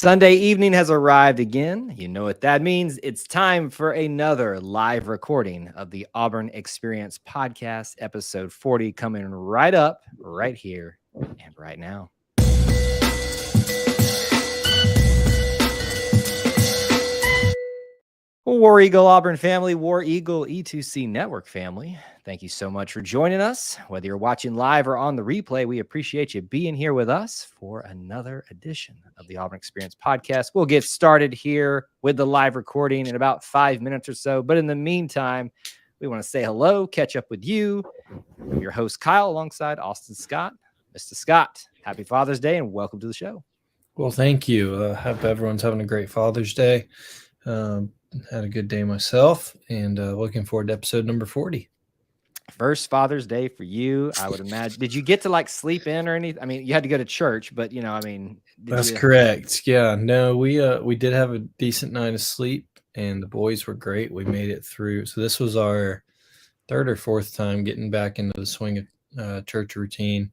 Sunday evening has arrived again. You know what that means. It's time for another live recording of the Auburn Experience podcast, episode 40, coming right up, right here, and right now. War Eagle Auburn family, War Eagle E2C Network family. Thank you so much for joining us. Whether you're watching live or on the replay, we appreciate you being here with us for another edition of the Auburn Experience podcast. We'll get started here with the live recording in about 5 minutes or so. But in the meantime, we want to say hello, catch up with you. I'm your host, Kyle, alongside Austin Scott. Mr. Scott, happy Father's Day and welcome to the show. Well, thank you. Hope everyone's having a great Father's Day. Had a good day myself, and looking forward to episode number 40. First Father's Day for you, I would imagine. Did you get to like sleep in or anything? I mean, you had to go to church, but That's correct. Yeah, no, we did have a decent night of sleep, and the boys were great. We made it through. So this was our third or fourth time getting back into the swing of church routine,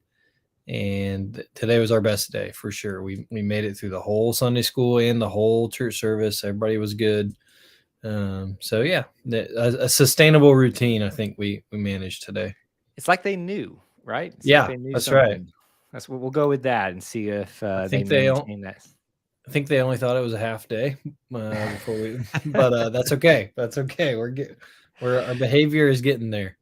and today was our best day for sure. We made it through the whole Sunday school and the whole church service. Everybody was good. So yeah, a sustainable routine. I think we managed today. It's like they knew, right? Yeah, like they knew that's something. right. That's what we'll go with that and see if they maintain that. I think they only thought it was a half day before we, but that's okay. That's okay. Our behavior is getting there.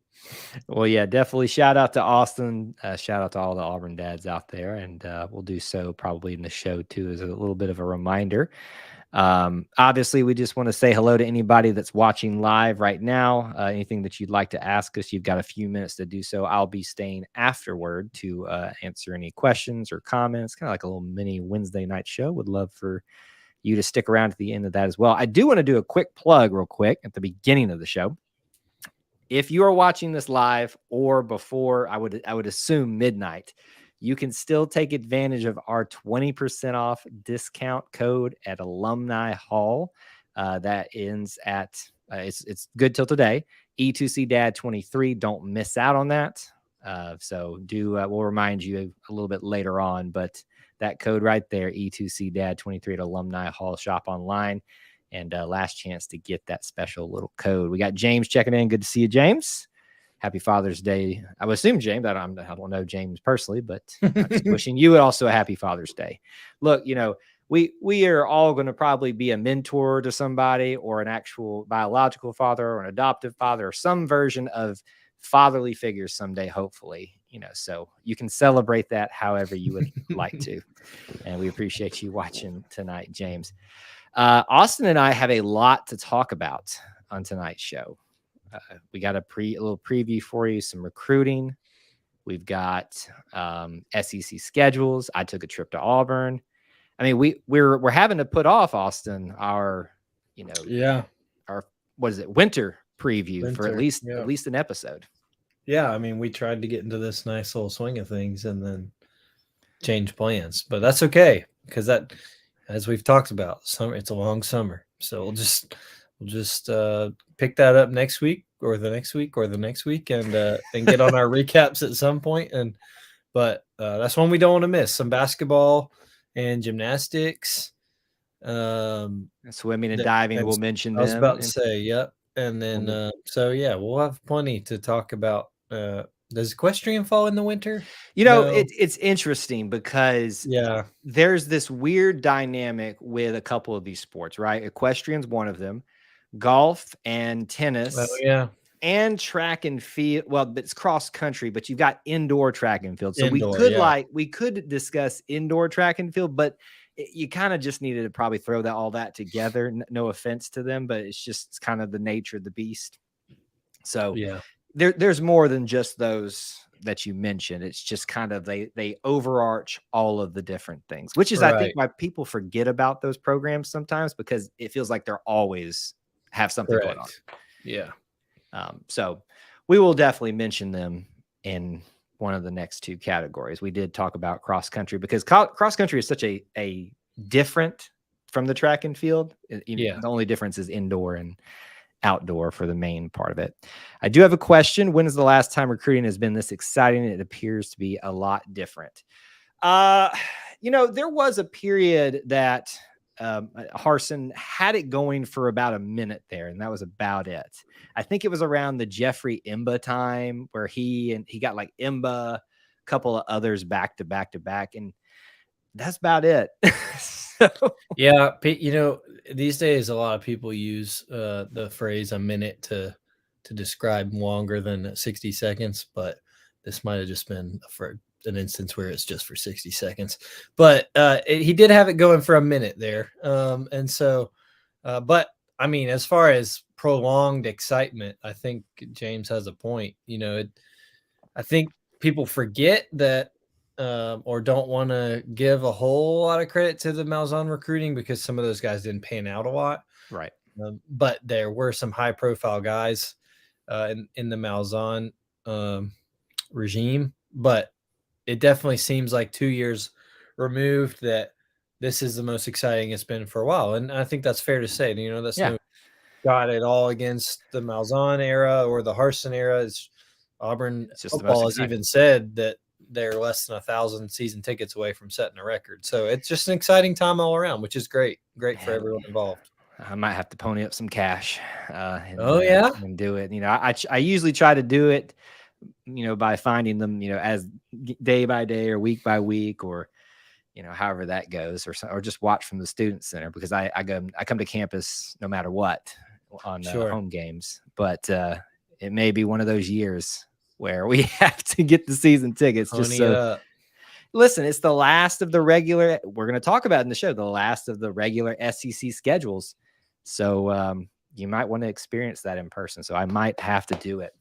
Well, yeah, definitely. Shout out to Austin. Shout out to all the Auburn dads out there, and we'll do so probably in the show too, as a little bit of a reminder. Obviously, we just want to say hello to anybody that's watching live right now. Anything that you'd like to ask us, you've got a few minutes to do so. I'll be staying afterward to answer any questions or comments, kind of like a little mini Wednesday night show. Would love for you to stick around to the end of that as well. I do want to do a quick plug real quick at the beginning of the show. If you are watching this live or before, I would assume midnight, you can still take advantage of our 20% off discount code at Alumni Hall. That ends at, it's good till today, E2C Dad 23. Don't miss out on that. So we'll remind you a little bit later on, but that code right there, E2C Dad 23 at Alumni Hall, shop online. And last chance to get that special little code. We got James checking in. Good to see you, James. Happy Father's Day. I would assume, James, I don't know James personally, but I'm just wishing you also a happy Father's Day. Look, we are all going to probably be a mentor to somebody or an actual biological father or an adoptive father or some version of fatherly figures someday, hopefully, so you can celebrate that however you would like to. And we appreciate you watching tonight, James. Austin and I have a lot to talk about on tonight's show. We got a little preview for you, some recruiting. We've got SEC schedules. I took a trip to Auburn. I mean, we're having to put off, Austin, our winter preview for at least an episode. Yeah, I mean, we tried to get into this nice little swing of things and then change plans, but that's okay because that, as we've talked about, it's a long summer, so we'll just pick that up next week or the next week or the next week and get on our recaps at some point. But that's one we don't want to miss. Some basketball and gymnastics, swimming and diving. We'll mention them. I was about to say, yep. And then we'll have plenty to talk about. Does equestrian fall in the winter? No. It's interesting because there's this weird dynamic with a couple of these sports, right? Equestrian's one of them. Golf and tennis. And track and field. Well, it's cross country, but you've got indoor track and field. So we could discuss indoor track and field, but you kind of just needed to probably throw all that together. No offense to them, but it's just kind of the nature of the beast. So there's more than just those that you mentioned. It's just kind of they overarch all of the different things, which is I think why people forget about those programs sometimes, because it feels like they're always have something going on. Yeah. So we will definitely mention them in one of the next two categories. We did talk about cross country because cross country is such a different from the track and field. The only difference is indoor and outdoor for the main part of it. I do have a question. When is the last time recruiting has been this exciting? It appears to be a lot different. There was a period that Harsin had it going for about a minute there, and that was about it. I think it was around the Jeffrey Imba time where he got like Imba, a couple of others back to back to back, and that's about it. Yeah, these days a lot of people use the phrase "a minute" to describe longer than 60 seconds, but this might have just been for an instance where it's just for 60 seconds. But he did have it going for a minute there, and so, but I mean, as far as prolonged excitement, I think James has a point. I think people forget that or don't want to give a whole lot of credit to the Malzahn recruiting because some of those guys didn't pan out a lot. Right. But there were some high profile guys in the Malzahn regime. But it definitely seems like 2 years removed that this is the most exciting it's been for a while. And I think that's fair to say. That's no got it all against the Malzahn era or the Harsin era. It's Auburn football has even said that they're less than 1,000 season tickets away from setting a record. So it's just an exciting time all around, which is great for everyone involved. I might have to pony up some cash and do it. I usually try to do it, by finding them, as day by day or week by week or, however that goes, or just watch from the student center because I come to campus no matter what on home games. But it may be one of those years where we have to get the season tickets. Listen, it's the last of the regular. We're going to talk about in the show the last of the regular SEC schedules. So you might want to experience that in person. So I might have to do it.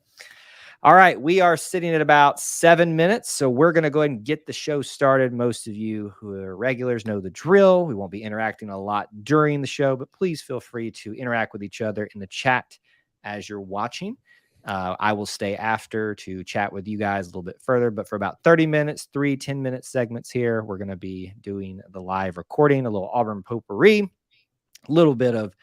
All right. We are sitting at about 7 minutes. So we're going to go ahead and get the show started. Most of you who are regulars know the drill. We won't be interacting a lot during the show, but please feel free to interact with each other in the chat as you're watching. I will stay after to chat with you guys a little bit further, but for about 30 minutes, 3 10-minute segments here, we're going to be doing the live recording, a little Auburn Potpourri, a little bit of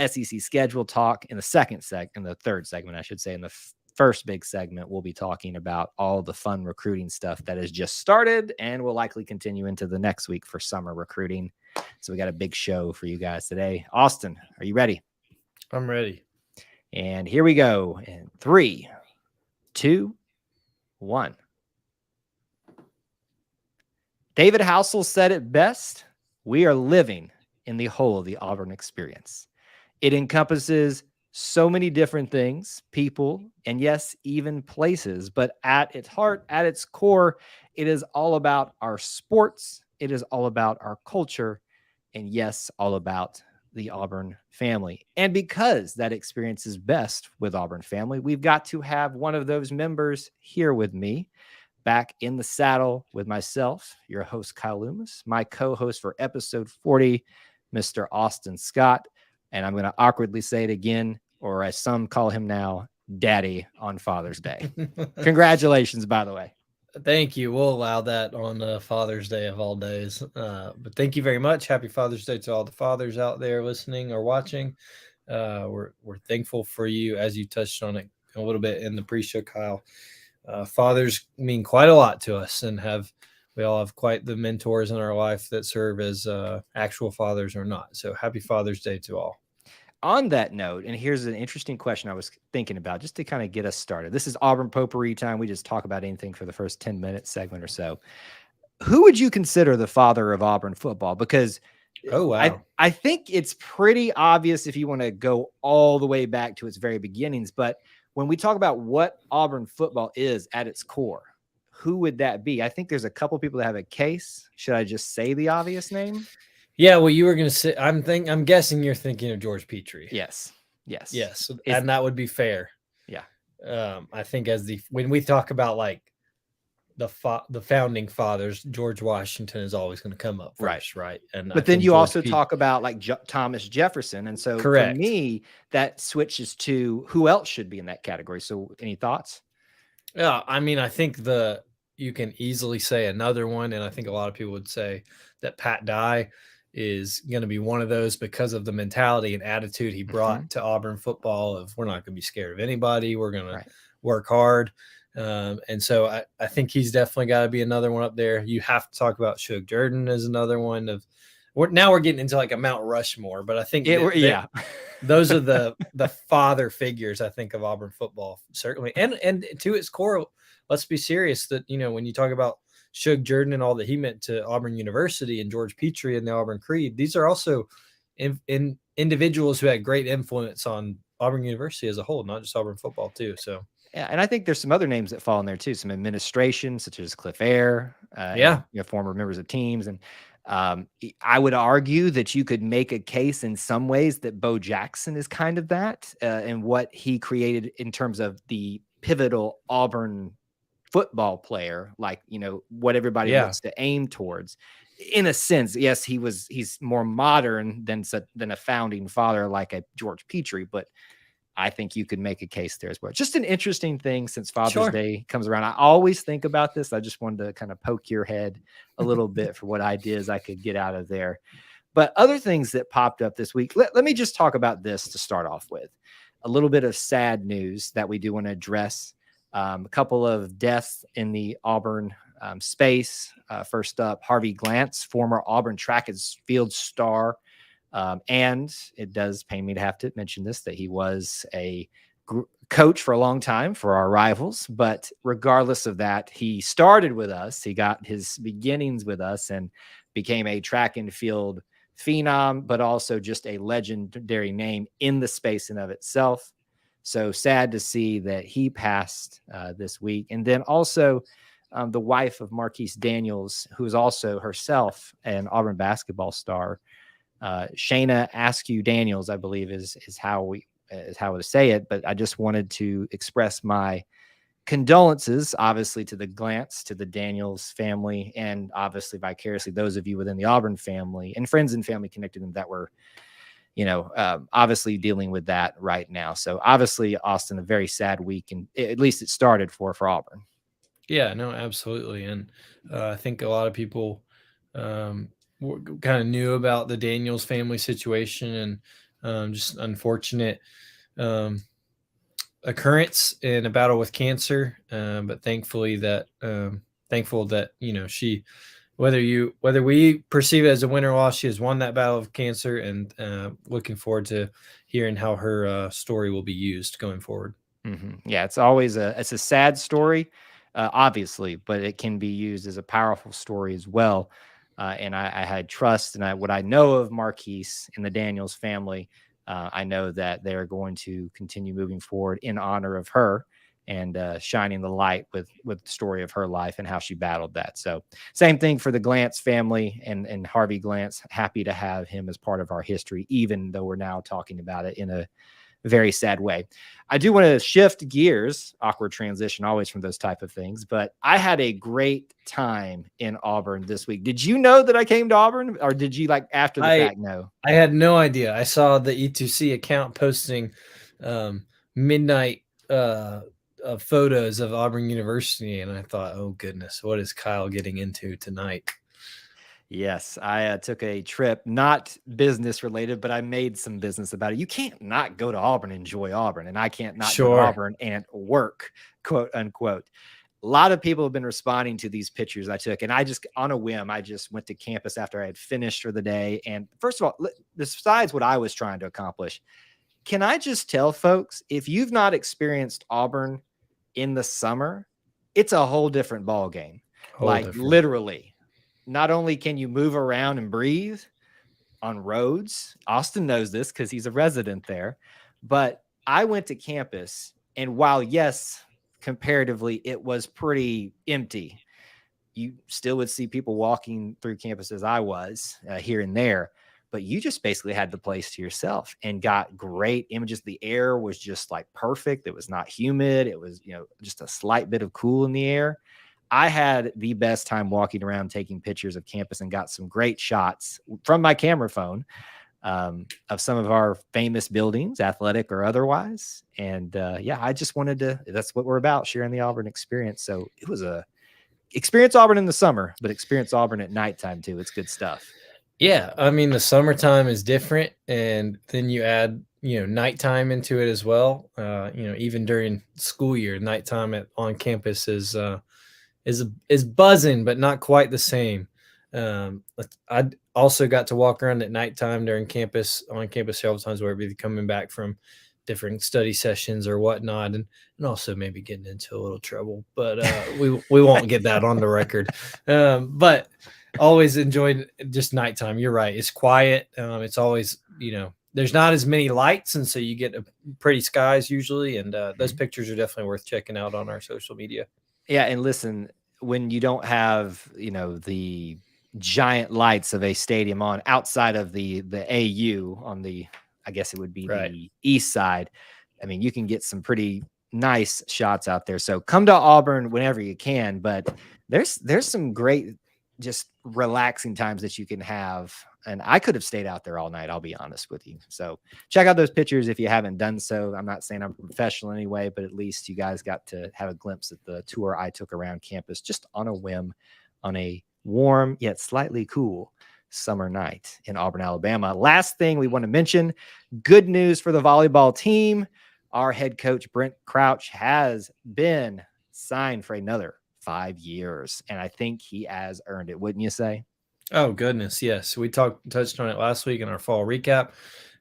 SEC schedule talk in the third segment, I should say. In the first big segment, we'll be talking about all the fun recruiting stuff that has just started and will likely continue into the next week for summer recruiting. So we got a big show for you guys today. Austin, are you ready? I'm ready. And here we go in 3, 2, 1. David Housel said it best. We are living in the whole of the Auburn experience. It encompasses so many different things, people, and yes, even places. But at its heart, at its core, it is all about our sports. It is all about our culture. And yes, all about the Auburn family. And because that experience is best with Auburn family, we've got to have one of those members here with me, back in the saddle with myself, your host, Kyle Loomis, my co-host for episode 40, Mr. Austin Scott. And I'm going to awkwardly say it again, or as some call him now, Daddy on Father's Day. Congratulations, by the way. Thank you. We'll allow that on Father's Day of all days. But thank you very much. Happy Father's Day to all the fathers out there listening or watching. We're thankful for you, as you touched on it a little bit in the pre-show, Kyle. Fathers mean quite a lot to us, and we all have quite the mentors in our life that serve as actual fathers or not. So happy Father's Day to all. On that note, and here's an interesting question I was thinking about just to kind of get us started. This is Auburn Potpourri time. We just talk about anything for the first 10-minute segment or so. Who would you consider the father of Auburn football? Because I think it's pretty obvious if you want to go all the way back to its very beginnings. But when we talk about what Auburn football is at its core, who would that be? I think there's a couple people that have a case. Should I just say the obvious name? Yeah, well, you were going to say, I'm guessing you're thinking of George Petrie. Yes. And that would be fair. Yeah. I think when we talk about like the founding fathers, George Washington is always going to come up first, right? But then you also talk about like Thomas Jefferson. And so for me, that switches to who else should be in that category. So any thoughts? Yeah, I mean, I think you can easily say another one, and I think a lot of people would say that Pat Dye is going to be one of those because of the mentality and attitude he brought to Auburn football of we're not going to be scared of anybody. We're going to work hard. And so I think he's definitely got to be another one up there. You have to talk about Shug Jordan as another one of now we're getting into like a Mount Rushmore, but I think yeah. those are the father figures, I think, of Auburn football, certainly. And to its core, let's be serious that, when you talk about Shug Jordan and all that he meant to Auburn University and George Petrie and the Auburn Creed, these are also in individuals who had great influence on Auburn University as a whole, not just Auburn football too. So yeah, and I think there's some other names that fall in there too. Some administration, such as Cliff Air, yeah, and, former members of teams, and I would argue that you could make a case in some ways that Bo Jackson is kind of that, and what he created in terms of the pivotal Auburn football player, like, what everybody looks to aim towards. In a sense, yes, he's more modern than a founding father like a George Petrie, but I think you could make a case there as well. Just an interesting thing since Father's Day comes around. I always think about this. I just wanted to kind of poke your head a little bit for what ideas I could get out of there. But other things that popped up this week, let me just talk about this to start off with. A little bit of sad news that we do want to address. A couple of deaths in the Auburn space. First up, Harvey Glantz, former Auburn track and field star. And it does pain me to have to mention this, that he was a coach for a long time for our rivals. But regardless of that, he started with us. He got his beginnings with us and became a track and field phenom, but also just a legendary name in the space and of itself. So sad to see that he passed this week. And then also the wife of Marquise Daniels, who is also herself an Auburn basketball star, Shayna Askew Daniels, I believe is how to say it. But I just wanted to express my condolences, obviously, to the Glantz, to the Daniels family, and obviously vicariously those of you within the Auburn family and friends and family connected to them that were, obviously dealing with that right now. So obviously, Austin, a very sad week, and at least it started for Auburn. Yeah, no, absolutely. And I think a lot of people kind of knew about the Daniels family situation and just unfortunate occurrence in a battle with cancer. But thankful that, she, whether we perceive it as a win or loss, she has won that battle of cancer, and looking forward to hearing how her story will be used going forward. Mm-hmm. Yeah, it's always a sad story, obviously, but it can be used as a powerful story as well. And I had trust, and what I know of Marquise and the Daniels family, I know that they're going to continue moving forward in honor of her and shining the light with the story of her life and how she battled that. So same thing for the Glantz family and Harvey Glantz. Happy to have him as part of our history, even though we're now talking about it in a very sad way. I do want to shift gears, awkward transition always from those type of things, but I had a great time in Auburn this week. Did you know that I came to Auburn, or did you after the fact know? I had no idea. I saw the E2C account posting midnight photos of Auburn University, and I thought, oh goodness, what is Kyle getting into tonight? Yes, I took a trip, not business related, but I made some business about it. You can't not go to Auburn and enjoy Auburn, and I can't not go to Auburn and work, quote unquote. A lot of people have been responding to these pictures I took, and I just, on a whim, I just went to campus after I had finished for the day. And first of all, besides what I was trying to accomplish, can I just tell folks, if you've not experienced Auburn in the summer, it's a whole different ball game. Literally. Not only can you move around and breathe on roads, Austin knows this because he's a resident there, but I went to campus, and while, yes, comparatively, it was pretty empty, you still would see people walking through campus as I was here and there, but you just basically had the place to yourself and got great images. The air was just perfect. It was not humid. It was, just a slight bit of cool in the air. I had the best time walking around taking pictures of campus and got some great shots from my camera phone of some of our famous buildings, athletic or otherwise. And I just wanted to, that's what we're about, sharing the Auburn experience. So it was experience Auburn in the summer, but experience Auburn at nighttime too. It's good stuff. Yeah. I mean, the summertime is different, and then you add, nighttime into it as well. Even during school year, nighttime on campus is buzzing, but not quite the same. I also got to walk around at nighttime on campus several times, where we'd be coming back from different study sessions or whatnot, and also maybe getting into a little trouble, but we won't get that on the record. But always enjoyed just nighttime. You're right. It's quiet. It's always, there's not as many lights, and so you get pretty skies usually, and those pictures are definitely worth checking out on our social media. Yeah, and listen, when you don't have, the giant lights of a stadium on outside of the AU on the, I guess it would be the east side, I mean, you can get some pretty nice shots out there. So come to Auburn whenever you can, but there's some great, just relaxing times that you can have. And I could have stayed out there all night, I'll be honest with you. So check out those pictures if you haven't done so. I'm not saying I'm professional anyway, but at least you guys got to have a glimpse at the tour I took around campus just on a whim on a warm yet slightly cool summer night in Auburn, Alabama. Last thing we want to mention, good news for the volleyball team. Our head coach, Brent Crouch, has been signed for another 5 years, and I think he has earned it, wouldn't you say? Oh, goodness, yes. We touched on it last week in our fall recap.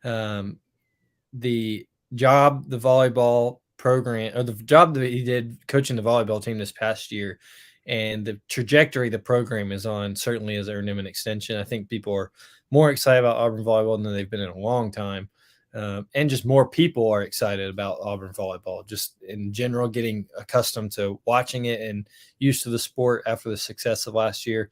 The job the volleyball program, or the job that he did coaching the volleyball team this past year, and the trajectory the program is on, certainly has earned him an extension. I think people are more excited about Auburn volleyball than they've been in a long time. And just more people are excited about Auburn volleyball, just in general, getting accustomed to watching it and used to the sport after the success of last year.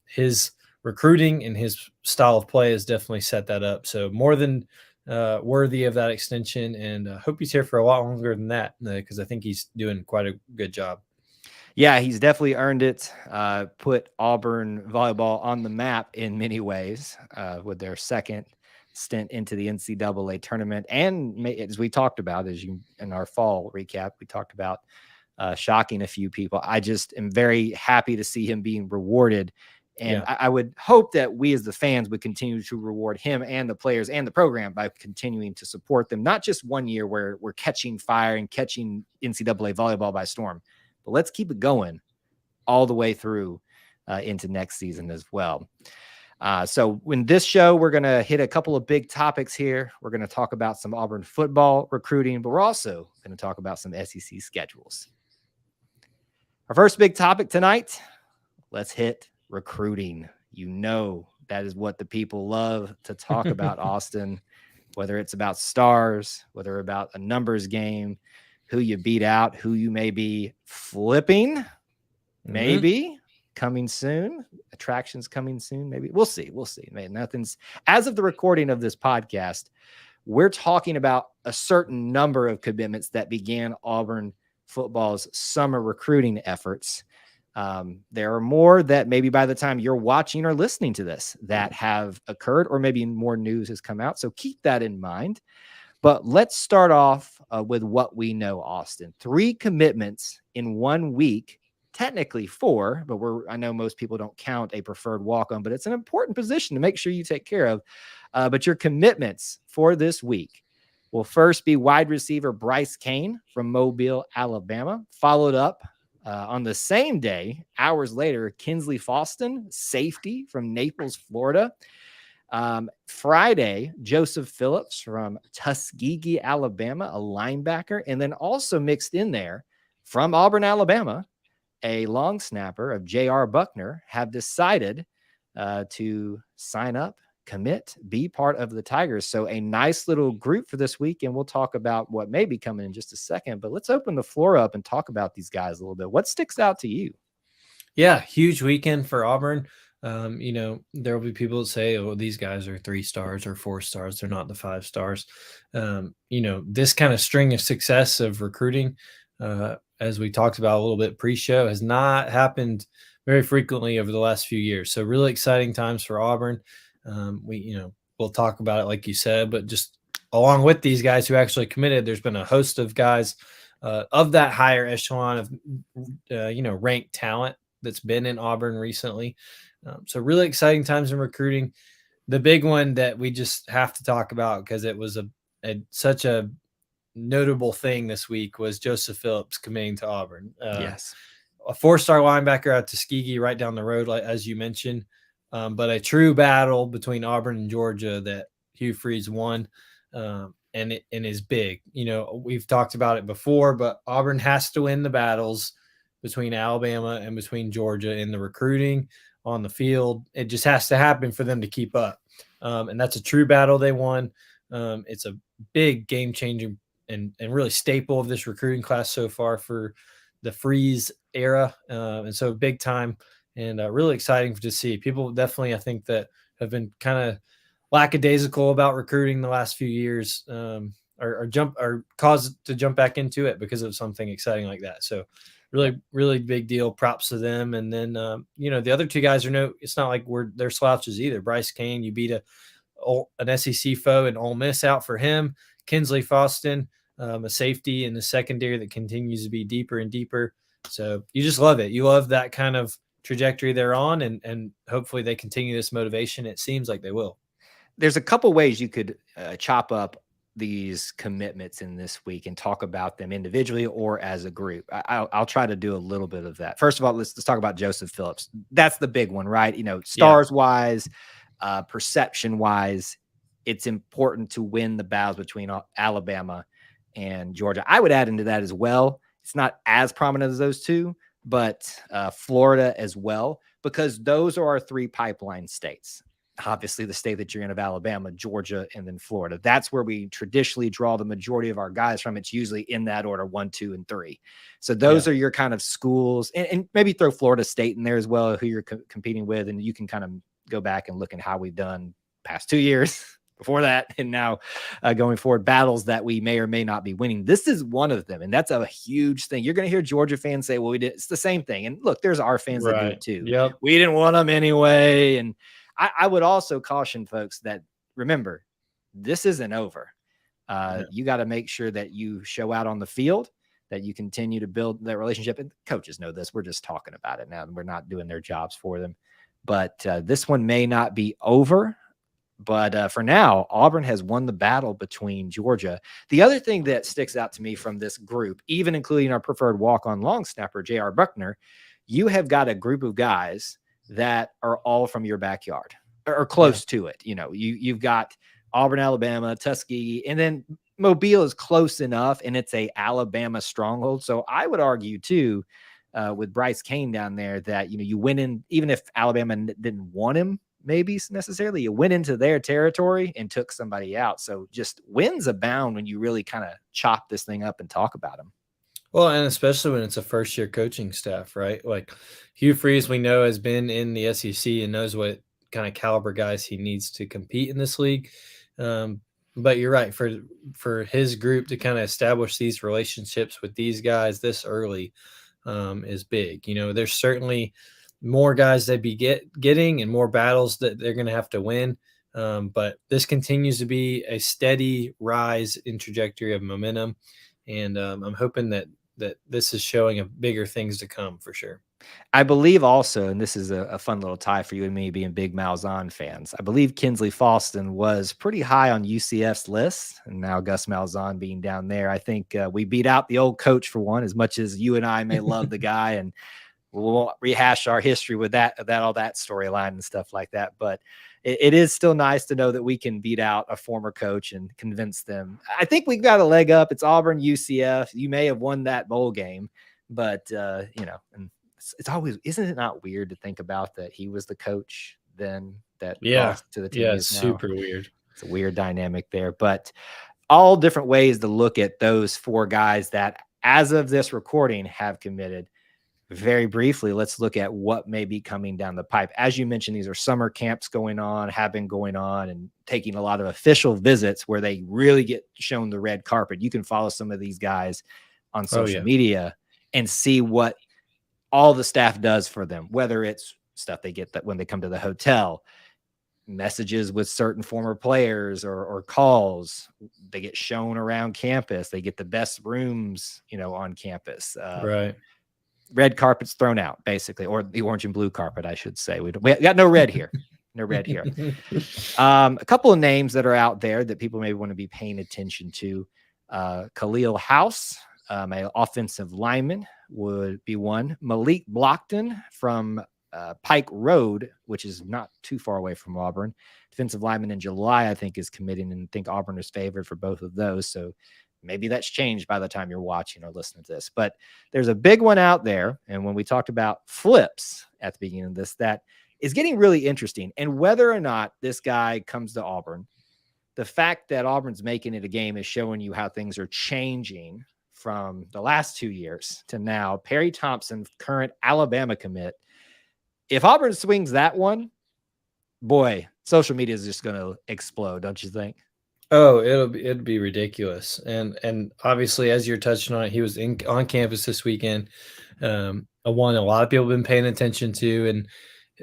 His recruiting and his style of play has definitely set that up. So more than worthy of that extension, and hope he's here for a lot longer than that, because I think he's doing quite a good job. Yeah, he's definitely earned it. Put Auburn volleyball on the map in many ways with their second stint into the NCAA tournament. And as we talked about, in our fall recap, we talked about shocking a few people. I just am very happy to see him being rewarded. And I would hope that we as the fans would continue to reward him and the players and the program by continuing to support them, not just 1 year where we're catching fire and catching NCAA volleyball by storm, but let's keep it going all the way through into next season as well. So in this show, we're going to hit a couple of big topics here. We're going to talk about some Auburn football recruiting, but we're also going to talk about some SEC schedules. Our first big topic tonight, let's hit recruiting. That is what the people love to talk about, Austin, whether it's about stars, whether about a numbers game, who you beat out, who you may be flipping, maybe coming soon, attractions coming soon, maybe. We'll see. Man, nothing's, as of the recording of this podcast, we're talking about a certain number of commitments that began Auburn football's summer recruiting efforts. There are more that maybe by the time you're watching or listening to this that have occurred, or maybe more news has come out. So keep that in mind. But let's start off with what we know, Austin. 3 commitments in 1 week, technically 4, but I know most people don't count a preferred walk-on, but it's an important position to make sure you take care of. But your commitments for this week will first be wide receiver Bryce Kane from Mobile, Alabama, followed up on the same day, hours later, Kinsley Faustin, safety from Naples, Florida. Friday, Joseph Phillips from Tuskegee, Alabama, a linebacker, and then also mixed in there from Auburn, Alabama, a long snapper of J.R. Buckner, have decided to sign up, commit, be part of the Tigers. So a nice little group for this week, and we'll talk about what may be coming in just a second, but let's open the floor up and talk about these guys a little bit. What sticks out to you? Yeah, huge weekend for Auburn. There will be people that say, oh, these guys are 3 stars or 4 stars. They're not the 5 stars. This kind of string of success of recruiting, as we talked about a little bit pre-show, has not happened very frequently over the last few years. So really exciting times for Auburn. We'll talk about it like you said, but just along with these guys who actually committed, there's been a host of guys of that higher echelon of, ranked talent that's been in Auburn recently. So really exciting times in recruiting. The big one that we just have to talk about, because it was such a notable thing this week, was Joseph Phillips committing to Auburn. Yes. a 4-star linebacker at Tuskegee right down the road, like as you mentioned. But a true battle between Auburn and Georgia that Hugh Freeze won, and is big. You know, we've talked about it before, but Auburn has to win the battles between Alabama and between Georgia in the recruiting, on the field. It just has to happen for them to keep up. And that's a true battle they won. It's a big game-changing and really staple of this recruiting class so far for the Freeze era. And so big time and really exciting to see. People definitely, I think, that have been kind of lackadaisical about recruiting the last few years are caused to jump back into it because of something exciting like that. So really big deal. Props to them. And then, the other two guys it's not like they're slouches either. Bryce Kane, you beat an SEC foe in Ole Miss out for him. Kinsley Faustin, a safety in the secondary that continues to be deeper and deeper. So you just love it. You love that kind of trajectory they're on, and hopefully they continue this motivation. It seems like they will. There's a couple ways you could chop up these commitments in this week and talk about them individually or as a group. I'll try to do a little bit of that. First of all, let's talk about Joseph Phillips. That's the big one, right? Stars wise, perception wise, it's important to win the battles between Alabama and Georgia. I would add into that as well. It's not as prominent as those two, but Florida as well, because those are our 3 pipeline states. Obviously, the state that you're in of Alabama, Georgia, and then Florida. That's where we traditionally draw the majority of our guys from. It's usually in that order, 1, 2, and 3. So those are your kind of schools, and maybe throw Florida State in there as well, who you're competing with, and you can kind of go back and look at how we've done past 2 years before that, and now going forward, battles that we may or may not be winning. This is one of them, and that's a huge thing. You're going to hear Georgia fans say, well, we did. It's the same thing. And look, there's our fans that do it too. Yep. We didn't want them anyway. And I would also caution folks that, remember, this isn't over. You got to make sure that you show out on the field, that you continue to build that relationship. And coaches know this. We're just talking about it now, and we're not doing their jobs for them. But this one may not be over. But for now, Auburn has won the battle between Georgia. The other thing that sticks out to me from this group, even including our preferred walk-on long snapper, J.R. Buckner, you have got a group of guys that are all from your backyard or close to it. You've got Auburn, Alabama, Tuskegee, and then Mobile is close enough, and it's a Alabama stronghold. So I would argue too, with Bryce Kane down there, that you went in, even if Alabama didn't want him, maybe necessarily, you went into their territory and took somebody out. So just wins abound when you really kind of chop this thing up and talk about them. Well, and especially when it's a first-year coaching staff, right? Like Hugh Freeze, we know, has been in the SEC and knows what kind of caliber guys he needs to compete in this league. But you're right, for his group to kind of establish these relationships with these guys this early is big. There's certainly more guys they'd be getting and more battles that they're going to have to win. But this continues to be a steady rise in trajectory of momentum. And I'm hoping that this is showing a bigger things to come for sure. I believe also, and this is a fun little tie for you and me being big Malzahn fans, I believe Kinsley Faustin was pretty high on UCF's list, and now Gus Malzahn being down there. I think we beat out the old coach for one, as much as you and I may love the guy, and we won't rehash our history with all that storyline and stuff like that. But it is still nice to know that we can beat out a former coach and convince them. I think we got a leg up. It's Auburn, UCF. You may have won that bowl game, but and it's always, isn't it not weird to think about that he was the coach then that lost to the team? Yeah, super weird. It's a weird dynamic there, but all different ways to look at those 4 guys that, as of this recording, have committed. Very briefly, let's look at what may be coming down the pipe. As you mentioned, these are summer camps have been going on, and taking a lot of official visits where they really get shown the red carpet. You can follow some of these guys on social media and see what all the staff does for them, whether it's stuff they get that when they come to the hotel, messages with certain former players or calls. They get shown around campus. They get the best rooms, on campus. Right. Red carpet's thrown out, basically, or the orange and blue carpet, I should say. We got no red here. No red here. A couple of names that are out there that people may want to be paying attention to. Khalil House, an offensive lineman would be one. Malik Blockton from Pike Road, which is not too far away from Auburn. Defensive lineman in July, I think, is committing, and I think Auburn is favored for both of those. So maybe that's changed by the time you're watching or listening to this. But there's a big one out there. And when we talked about flips at the beginning of this, that is getting really interesting. And whether or not this guy comes to Auburn, the fact that Auburn's making it a game is showing you how things are changing from the last 2 years to now. Perry Thompson, current Alabama commit. If Auburn swings that one, boy, social media is just going to explode, don't you think? Oh, it'd be ridiculous. And obviously, as you're touching on it, he was on campus this weekend. One a lot of people have been paying attention to, and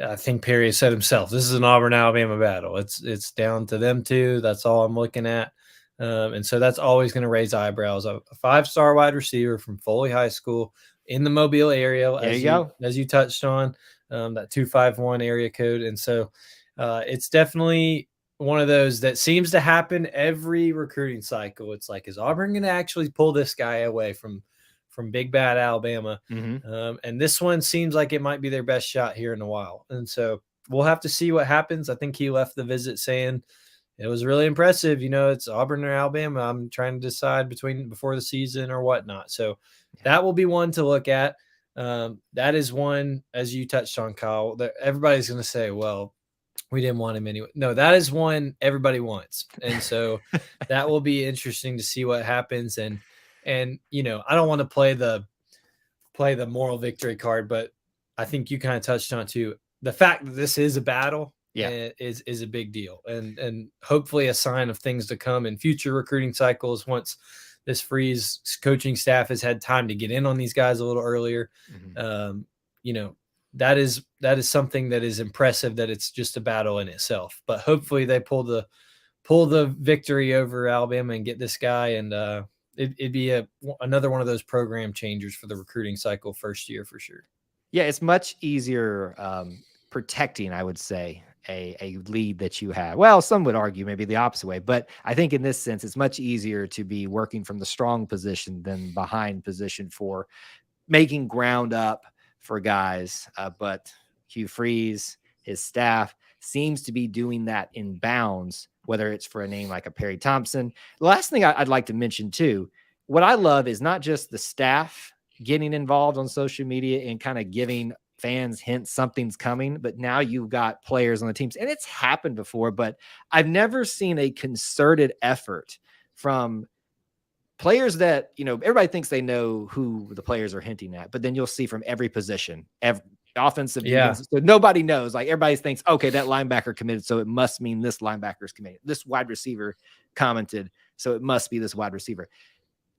I think Perry has said himself, this is an Auburn-Alabama battle. It's down to them two. That's all I'm looking at. And so that's always going to raise eyebrows. A 5-star wide receiver from Foley High School in the Mobile area, as you touched on, that 251 area code. And so it's definitely one of those that seems to happen every recruiting cycle. It's like, is Auburn going to actually pull this guy away from Big Bad Alabama? Mm-hmm. And this one seems like it might be their best shot here in a while. And so we'll have to see what happens. I think he left the visit saying it was really impressive. It's Auburn or Alabama. I'm trying to decide before the season or whatnot. So that will be one to look at. That is one, as you touched on, Kyle, that everybody's going to say, well, we didn't want him anyway. No, that is one everybody wants. And so that will be interesting to see what happens. And I don't want to play the moral victory card, but I think you kind of touched on too. The fact that this is a battle is a big deal, and hopefully a sign of things to come in future recruiting cycles once this Freeze coaching staff has had time to get in on these guys a little earlier. Mm-hmm. That is something that is impressive, that it's just a battle in itself. But hopefully they pull the victory over Alabama and get this guy, and it'd be another one of those program changers for the recruiting cycle first year for sure. Yeah, it's much easier protecting, I would say, a lead that you have. Well, some would argue maybe the opposite way, but I think in this sense, it's much easier to be working from the strong position than behind position for making ground up for guys. But Hugh Freeze, his staff, seems to be doing that in bounds, whether it's for a name like a Perry Thompson. The last thing I'd like to mention too, what I love is not just the staff getting involved on social media and kind of giving fans hints something's coming, but now you've got players on the teams, and it's happened before, but I've never seen a concerted effort from players that, everybody thinks they know who the players are hinting at, but then you'll see from every position, offensive, defensive, so nobody knows. Like, everybody thinks, okay, that linebacker committed, so it must mean this linebacker is committed. This wide receiver commented, so it must be this wide receiver.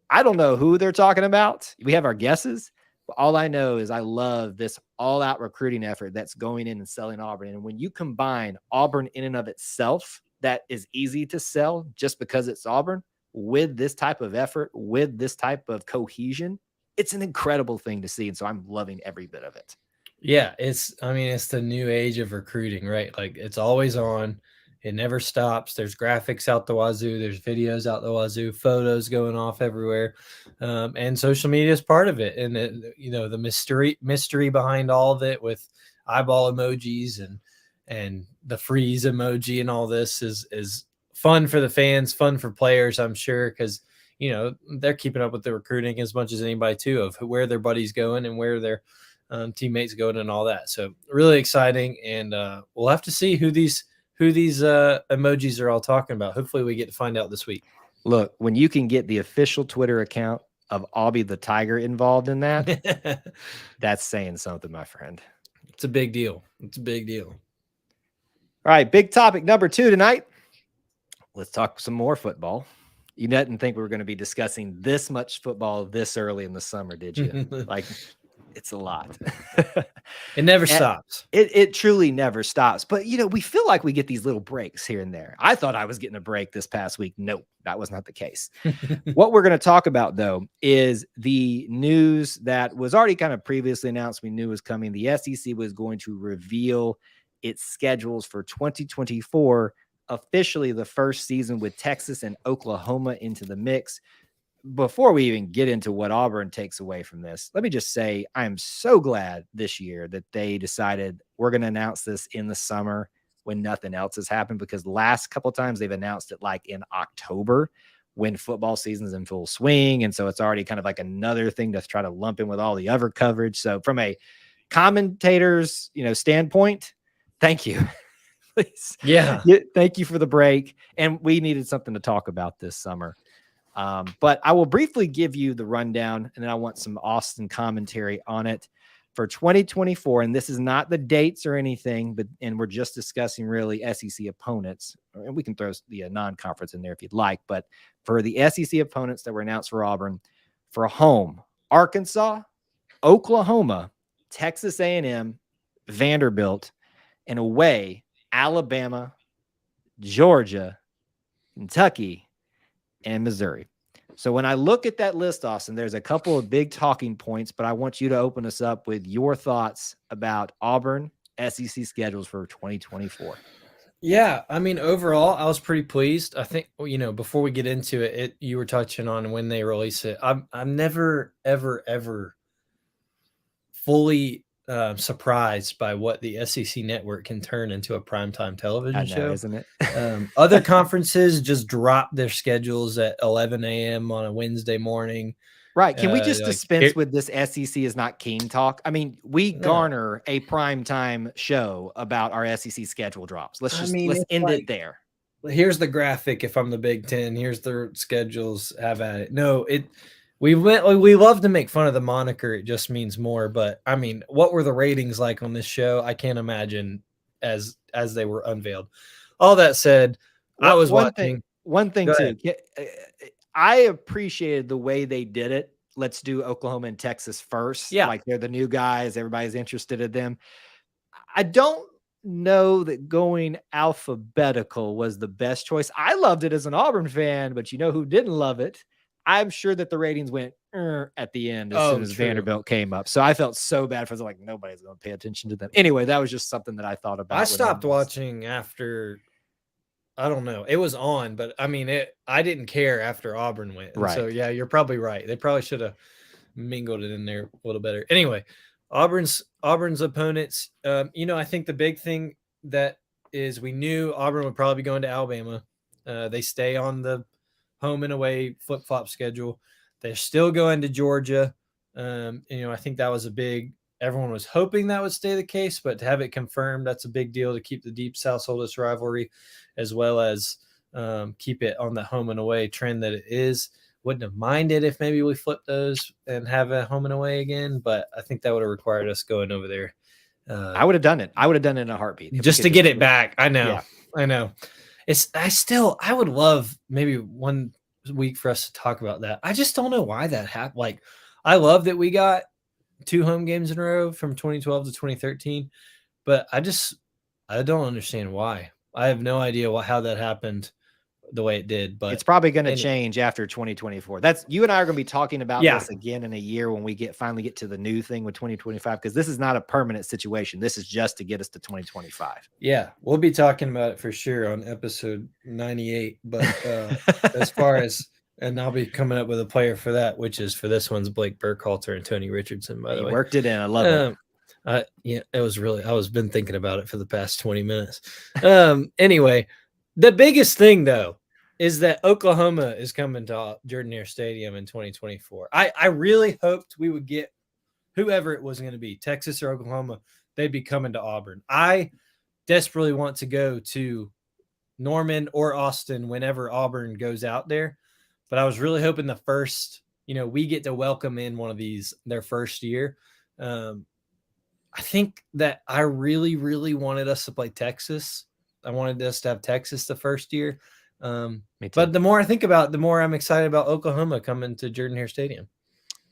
I don't know who they're talking about. We have our guesses, but all I know is I love this all-out recruiting effort that's going in and selling Auburn. And when you combine Auburn in and of itself, that is easy to sell just because it's Auburn, with this type of effort, with this type of cohesion, it's an incredible thing to see. And so I'm loving every bit of it. Yeah, it's the new age of recruiting, right? Like, it's always on. It never stops. There's graphics out the wazoo. There's videos out the wazoo, photos going off everywhere. And social media is part of it. And, the mystery behind all of it with eyeball emojis and the freeze emoji and all this is fun for the fans, fun for players, I'm sure, because, they're keeping up with the recruiting as much as anybody too, of where their buddies going and where their teammates going and all that. So really exciting. And we'll have to see who these emojis are all talking about. Hopefully we get to find out this week. Look, when you can get the official Twitter account of Aubie the Tiger involved in that, that's saying something, my friend. It's a big deal. It's a big deal. All right, big topic number 2 tonight. Let's talk some more football. You didn't think we were going to be discussing this much football this early in the summer, did you? Like, it's a lot. It never stops. It truly never stops. But, we feel like we get these little breaks here and there. I thought I was getting a break this past week. Nope, that was not the case. What we're going to talk about, though, is the news that was already kind of previously announced. We knew was coming. The SEC was going to reveal its schedules for 2024, officially the first season with Texas and Oklahoma into the mix. before we even get into what Auburn takes away from this, let me just say I am so glad this year that they decided we're going to announce this in the summer when nothing else has happened, because the last couple of times they've announced it like in October when football season's in full swing. And so it's already kind of like another thing to try to lump in with all the other coverage. So from a commentator's, standpoint, thank you. Please. Yeah. Thank you for the break. And we needed something to talk about this summer. But I will briefly give you the rundown, and then I want some Austin commentary on it for 2024. And this is not the dates or anything, and we're just discussing really SEC opponents. And we can throw the non-conference in there if you'd like. But for the SEC opponents that were announced for Auburn, for home, Arkansas, Oklahoma, Texas A&M, Vanderbilt, and away, Alabama, Georgia, Kentucky, and Missouri. So when I look at that list, Austin, there's a couple of big talking points, but I want you to open us up with your thoughts about Auburn SEC schedules for 2024. Yeah, I mean, overall, I was pretty pleased. I think, before we get into it, you were touching on when they release it. I'm never, ever, ever fully surprised by what the SEC Network can turn into a primetime television show, isn't it? Other conferences just drop their schedules at 11 a.m. on a Wednesday morning. Right. Can we just dispense with this SEC is not keen talk? I mean, we garner a primetime show about our SEC schedule drops. Let's end it there. Here's the graphic. If I'm the Big Ten, here's their schedules. Have at it. No, we love to make fun of the moniker. It just means more. But I mean, what were the ratings like on this show? I can't imagine as they were unveiled. All that said, I was watching. One thing too. I appreciated the way they did it. Let's do Oklahoma and Texas first. Yeah. Like they're the new guys. Everybody's interested in them. I don't know that going alphabetical was the best choice. I loved it as an Auburn fan, but you know who didn't love it? I'm sure that the ratings went at the end as soon as Vanderbilt came up. So I felt so bad for like nobody's going to pay attention to them. Anyway, that was just something that I thought about. I stopped watching after, I don't know. It was on, but I mean, I didn't care after Auburn went. Right. So yeah, you're probably right. They probably should have mingled it in there a little better. Anyway, Auburn's opponents. I think the big thing that is we knew Auburn would probably be going to Alabama. They stay on the home and away flip-flop schedule. They're still going to Georgia. I think that was everyone was hoping that would stay the case, but to have it confirmed, that's a big deal to keep the Deep South Oldest rivalry, as well as keep it on the home and away trend that it is. Wouldn't have minded if maybe we flip those and have a home and away again, but I think that would have required us going over there. I would have done it. I would have done it in a heartbeat. Just to get it back. I know. Yeah. I know. I would love maybe one week for us to talk about that. I just don't know why that happened. Like, I love that we got 2 home games in a row from 2012 to 2013, but I don't understand why. I have no idea how that happened the way it did, but it's probably going to change after 2024. That's you and I are going to be talking about this again in a year when we finally get to the new thing with 2025, because this is not a permanent situation. This is just to get us to 2025. Yeah, we'll be talking about it for sure on episode 98. But as far as, and I'll be coming up with a player for that, which is for this one's Blake Burkhalter and Tony Richardson. By the way, worked it in. I love it. It was really. I was been thinking about it for the past 20 minutes. Anyway, the biggest thing though is that Oklahoma is coming to Jordan-Hare Stadium in 2024. I really hoped we would get whoever it was going to be, Texas or Oklahoma, they'd be coming to Auburn. I desperately want to go to Norman or Austin whenever Auburn goes out there, but I was really hoping the first, we get to welcome in one of these their first year. I think that I really, really wanted us to play Texas. I wanted us to have Texas the first year. But the more I think about it, the more I'm excited about Oklahoma coming to Jordan-Hare Stadium.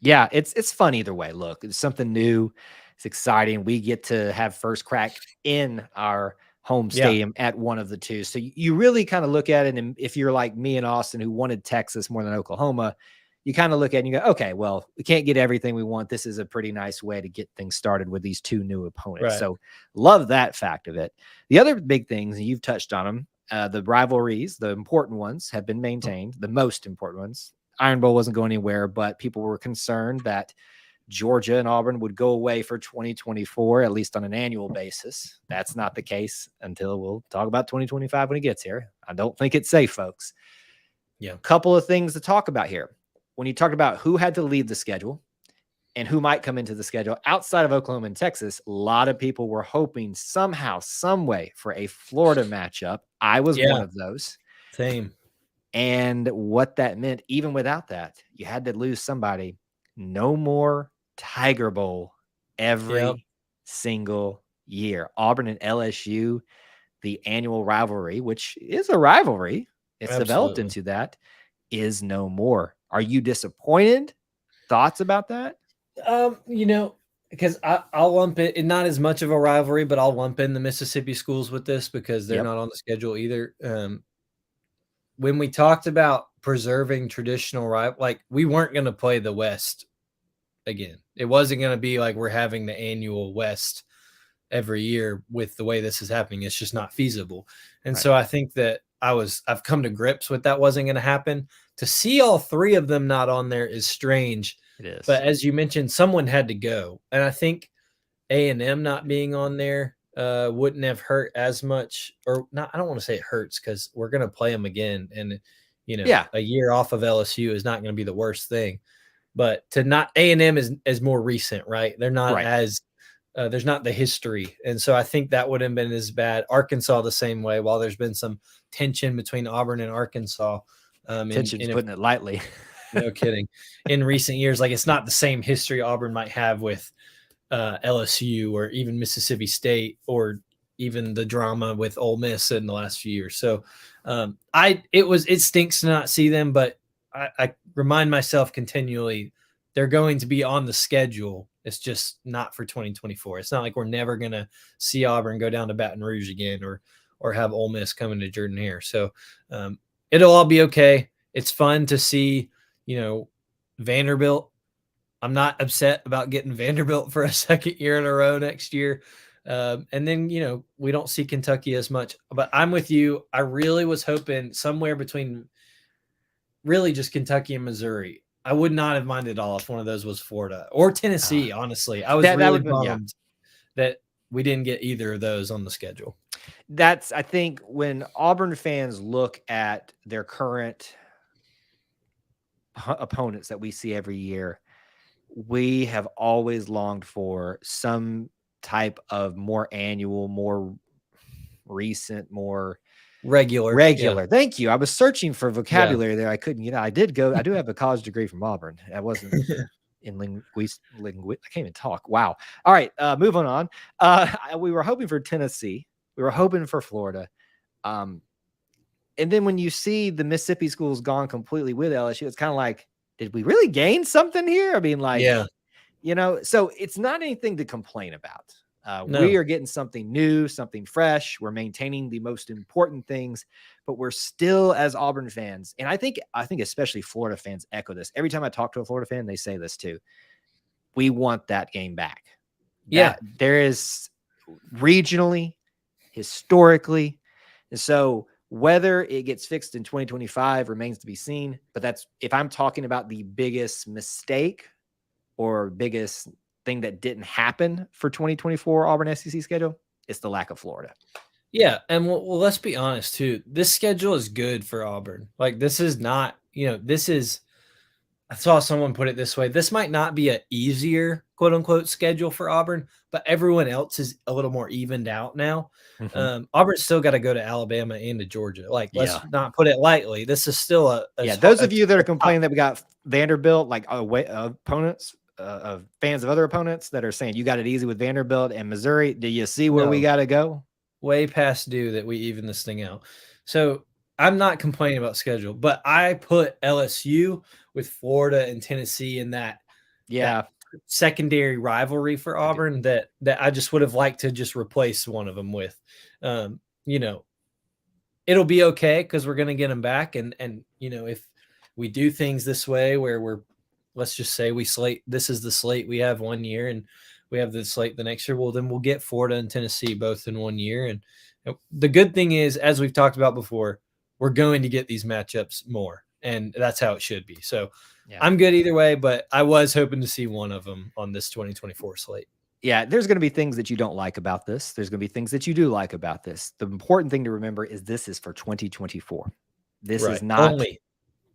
Yeah, it's fun either way. Look, it's something new. It's exciting. We get to have first crack in our home stadium at one of the two. So you really kind of look at it, and if you're like me and Austin who wanted Texas more than Oklahoma, you kind of look at it and you go, okay, well, we can't get everything we want. This is a pretty nice way to get things started with these 2 new opponents. Right. So love that fact of it. The other big things, and you've touched on them, the rivalries, the important ones have been maintained. The most important ones, Iron Bowl wasn't going anywhere, but people were concerned that Georgia and Auburn would go away for 2024, at least on an annual basis. That's not the case until we'll talk about 2025 when it gets here. I don't think it's safe, folks. Yeah. A couple of things to talk about here. When you talk about who had to leave the schedule and who might come into the schedule outside of Oklahoma and Texas, a lot of people were hoping somehow, some way for a Florida matchup. I was one of those. Same. And what that meant, even without that, you had to lose somebody. No more Tiger Bowl every single year. Auburn and LSU, the annual rivalry, which is a rivalry, it's developed into that, is no more. Are you disappointed? Thoughts about that? Because I'll lump it, not as much of a rivalry, but I'll lump in the Mississippi schools with this because they're not on the schedule either. When we talked about preserving traditional like we weren't going to play the West again. It wasn't going to be like we're having the annual West every year with the way this is happening. It's just not feasible. And so I think that I've come to grips with that wasn't going to happen. To see all three of them not on there is strange. It is. But as you mentioned, someone had to go. And I think A&M not being on there wouldn't have hurt as much, or not. I don't want to say it hurts because we're going to play them again. And, a year off of LSU is not going to be the worst thing. But to not, A&M is more recent, right? They're not as, there's not the history. And so I think that wouldn't have been as bad. Arkansas the same way, while there's been some tension between Auburn and Arkansas. Tension's putting it lightly. No kidding. In recent years, like it's not the same history Auburn might have with LSU or even Mississippi State or even the drama with Ole Miss in the last few years. So it stinks to not see them, but I remind myself continually they're going to be on the schedule. It's just not for 2024. It's not like we're never going to see Auburn go down to Baton Rouge again or have Ole Miss coming to Jordan Hare. So it'll all be okay. It's fun to see, Vanderbilt. I'm not upset about getting Vanderbilt for a second year in a row next year. And then, we don't see Kentucky as much, but I'm with you. I really was hoping somewhere between really just Kentucky and Missouri. I would not have minded at all if one of those was Florida or Tennessee. Honestly, I was really bummed that we didn't get either of those on the schedule. I think when Auburn fans look at their current opponents that we see every year, we have always longed for some type of more annual, more recent, more regular. Yeah. Thank you. I was searching for vocabulary there. I couldn't, I do have a college degree from Auburn. I wasn't in linguist. I can't even talk. Wow. All right. Moving on. We were hoping for Tennessee. We were hoping for Florida. And then when you see the Mississippi schools gone completely with LSU, it's kind of like, did we really gain something here? I mean, so it's not anything to complain about. No. We are getting something new, something fresh. We're maintaining the most important things, but we're still, as Auburn fans, and I think especially Florida fans echo this. Every time I talk to a Florida fan, they say this too. We want that game back. There is regionally, historically, and so whether it gets fixed in 2025 remains to be seen. But that's if I'm talking about the biggest mistake or biggest thing that didn't happen for 2024 Auburn SEC schedule, it's the lack of Florida. Yeah, and well, let's be honest too. This schedule is good for Auburn. Like this is not, I saw someone put it this way. This might not be an easier quote unquote schedule for Auburn, but everyone else is a little more evened out now. Mm-hmm. Auburn's still got to go to Alabama and to Georgia. Let's not put it lightly. This is still those of you that are complaining that we got Vanderbilt, like opponents, of fans of other opponents that are saying you got it easy with Vanderbilt and Missouri. Do you see where we got to go? Way past due that we even this thing out. So I'm not complaining about schedule, but I put LSU with Florida and Tennessee in that secondary rivalry for Auburn that I just would have liked to just replace one of them with. It'll be okay because we're going to get them back. And if we do things this way where let's just say this is the slate we have 1 year and we have the slate the next year, well, then we'll get Florida and Tennessee both in 1 year. And the good thing is, as we've talked about before, we're going to get these matchups more. and that's how it should be. So Yeah. I'm good either way, but I was hoping to see one of them on this 2024 slate. Yeah, there's going to be things that you don't like about this. There's going to be things that you do like about this. The important thing to remember is this is for 2024. This is not only.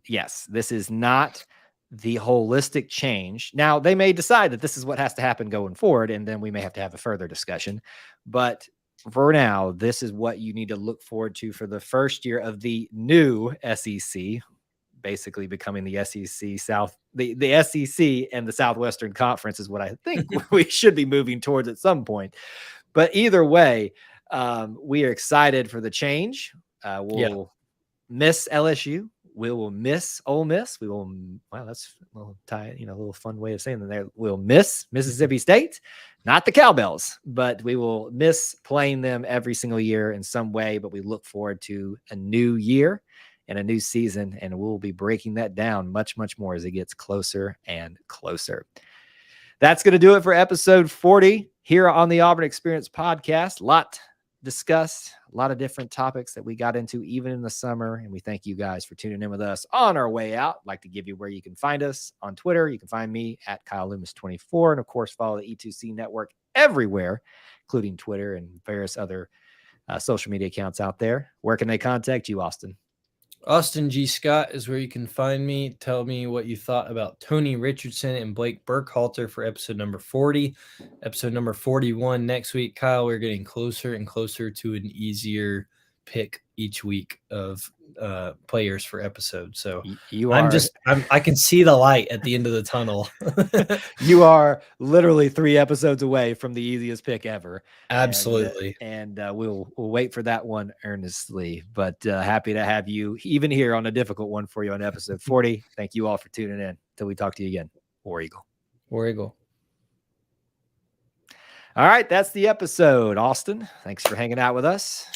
Yes, this is not the holistic change. Now, they may decide that this is what has to happen going forward, and then we may have to have a further discussion. But for now, this is what you need to look forward to for the first year of the new SEC, basically becoming the SEC South, the SEC and the Southwestern Conference is what I think we should be moving towards at some point. But either way, we are excited for the change. We'll miss LSU. We will miss Ole Miss. We will, wow, that's a little a little fun way of saying that there. We'll miss Mississippi State, not the Cowbells, but we will miss playing them every single year in some way. But we look forward to a new year and a new season, and we'll be breaking that down much, much more as it gets closer and closer. That's going to do it for episode 40 here on the Auburn Experience podcast. A lot discussed, a lot of different topics that we got into even in the summer, and we thank you guys for tuning in with us on our way out. I'd like to give you where you can find us on Twitter. You can find me at Kyle Loomis24, and of course follow the E2C Network everywhere, including Twitter and various other social media accounts out there. Where can they contact you, Austin? Austin G. Scott is where you can find me. Tell me what you thought about Tony Richardson and Blake Burkhalter for episode number 40. Episode number 41 next week. Kyle, we're getting closer and closer to an easier pick each week of players for episodes. So I can see the light at the end of the tunnel. You are literally 3 episodes away from the easiest pick ever. Absolutely. And we'll wait for that one earnestly, but happy to have you even here on a difficult one for you on episode 40. Thank you all for tuning in. Till we talk to you again. War Eagle. War Eagle. All right. That's the episode. Austin, thanks for hanging out with us.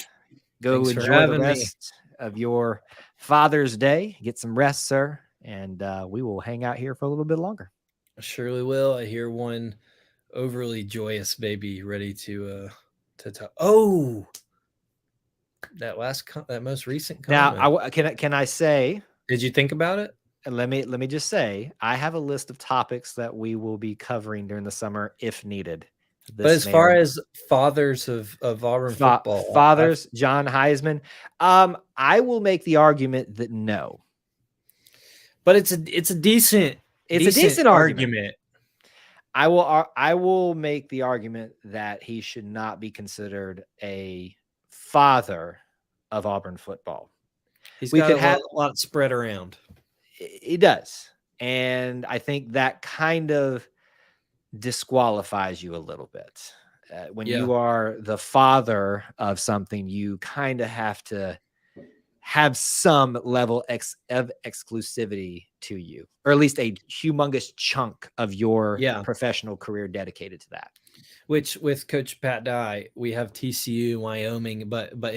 Go enjoy the rest of your Father's Day. Get some rest, sir. And we will hang out here for a little bit longer. I surely will. I hear one overly joyous baby ready to talk. Oh, that most recent comment. Now, can I say? Did you think about it? And let me just say, I have a list of topics that we will be covering during the summer if needed. But as far as fathers of Auburn football, fathers, John Heisman, I will make the argument that no. But it's a decent argument. I will make the argument that he should not be considered a father of Auburn football. He's got a lot spread around. He does, and I think that kind of disqualifies you a little bit. When you are the father of something, you kind of have to have some level of exclusivity to you, or at least a humongous chunk of your professional career dedicated to that. Which with Coach Pat Dye, we have TCU, Wyoming, but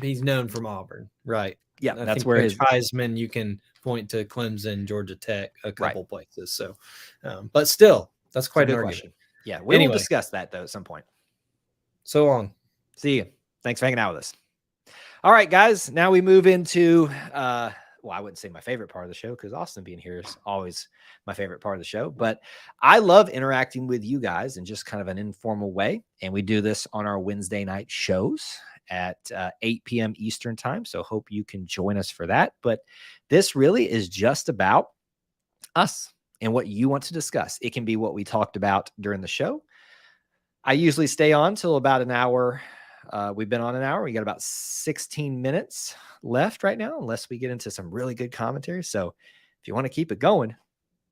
he's known from Auburn, right? Yeah, that's where his Heisman. You can point to Clemson, Georgia Tech, a couple places. So, but still. That's quite an question. Yeah, we'll discuss that, though, at some point. So long. See you. Thanks for hanging out with us. All right, guys. Now we move into, I wouldn't say my favorite part of the show because Austin being here is always my favorite part of the show. But I love interacting with you guys in just kind of an informal way. And we do this on our Wednesday night shows at 8 p.m. Eastern time. So hope you can join us for that. But this really is just about us and what you want to discuss. It can be what we talked about during the show. I usually stay on till about an hour. We've been on an hour. We got about 16 minutes left right now, unless we get into some really good commentary. So if you want to keep it going,